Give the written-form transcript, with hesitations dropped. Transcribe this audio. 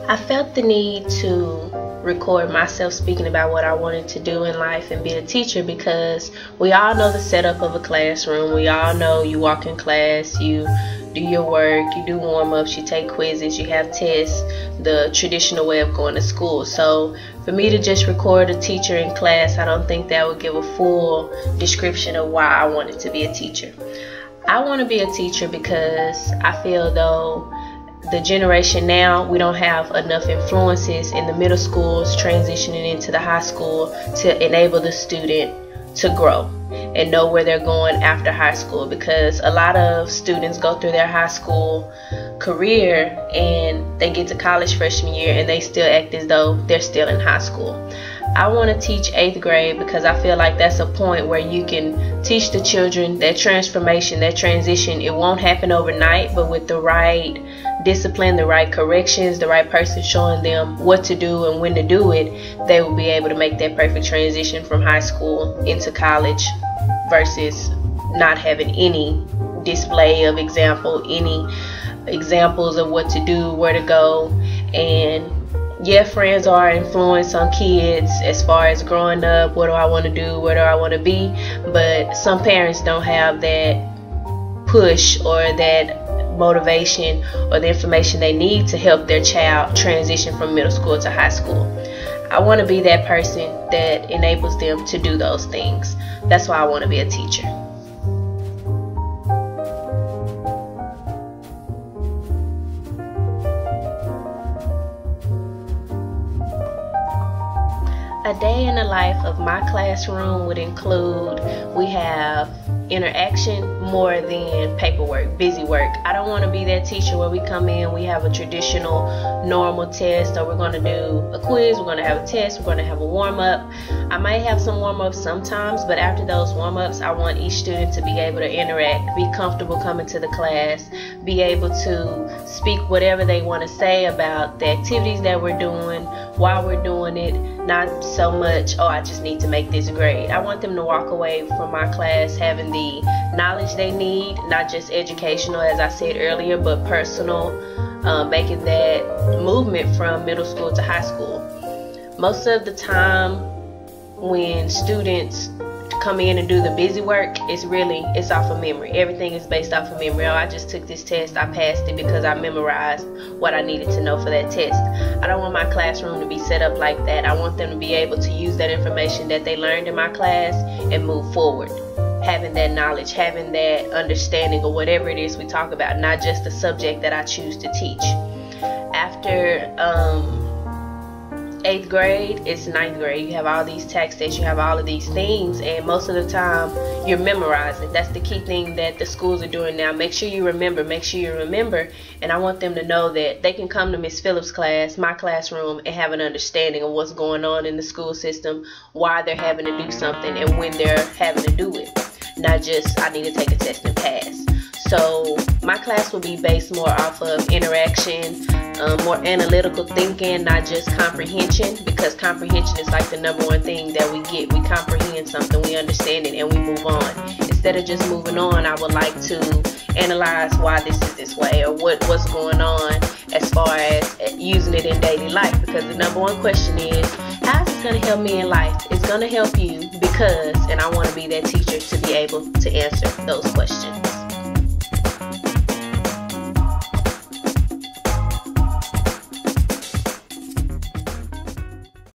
I felt the need to record myself speaking about what I wanted to do in life and be a teacher, because we all know the setup of a classroom. We all know you walk in class, you do your work, you do warm-ups, you take quizzes, you have tests, the traditional way of going to school. So for me to just record a teacher in class, I don't think that would give a full description of why I wanted to be a teacher. I want to be a teacher because I feel though the generation now, we don't have enough influences in the middle schools transitioning into the high school to enable the student to grow and know where they're going after high school, because a lot of students go through their high school career and they get to college freshman year and they still act as though they're still in high school. I want to teach 8th grade because I feel like that's a point where you can teach the children that transformation, that transition. It won't happen overnight, but with the right discipline, the right corrections, the right person showing them what to do and when to do it, they will be able to make that perfect transition from high school into college versus not having any display of any examples of what to do, where to go. And yeah, friends are an influence on kids as far as growing up. What do I want to do? Where do I want to be? But some parents don't have that push or that motivation or the information they need to help their child transition from middle school to high school. I want to be that person that enables them to do those things. That's why I want to be a teacher. A day in the life of my classroom would include, we have interaction more than paperwork, busy work. I don't want to be that teacher where we come in, we have a traditional normal test, or we're going to do a quiz, we're going to have a test, we're going to have a warm-up. I might have some warm-ups sometimes, but after those warm-ups, I want each student to be able to interact, be comfortable coming to the class, be able to speak whatever they want to say about the activities that we're doing, why we're doing it. Not so much, oh, I just need to make this grade. I want them to walk away from my class having the knowledge they need, not just educational, as I said earlier, but personal, making that movement from middle school to high school. Most of the time when students come in and do the busy work, it's off of memory. Everything is based off of memory. Oh, I just took this test, I passed it because I memorized what I needed to know for that test. I don't want my classroom to be set up like that. I want them to be able to use that information that they learned in my class and move forward, having that knowledge, having that understanding of whatever it is we talk about, not just the subject that I choose to teach. After 8th grade, it's 9th grade. You have all these texts, you have all of these things, and most of the time you're memorizing. That's the key thing that the schools are doing now. Make sure you remember, and I want them to know that they can come to Miss Phillips' class, my classroom, and have an understanding of what's going on in the school system, why they're having to do something, and when they're having to do it. Not just, I need to take a test and pass. So my class will be based more off of interaction, more analytical thinking, not just comprehension, because comprehension is like the #1 thing that we get. We comprehend something, we understand it, and we move on. Instead of just moving on, I would like to analyze why this is this way, or what's going on as far as using it in daily life, because the #1 question is, how is this going to help me in life? It's going to help you because, and I want to be that teacher to be able to answer those questions.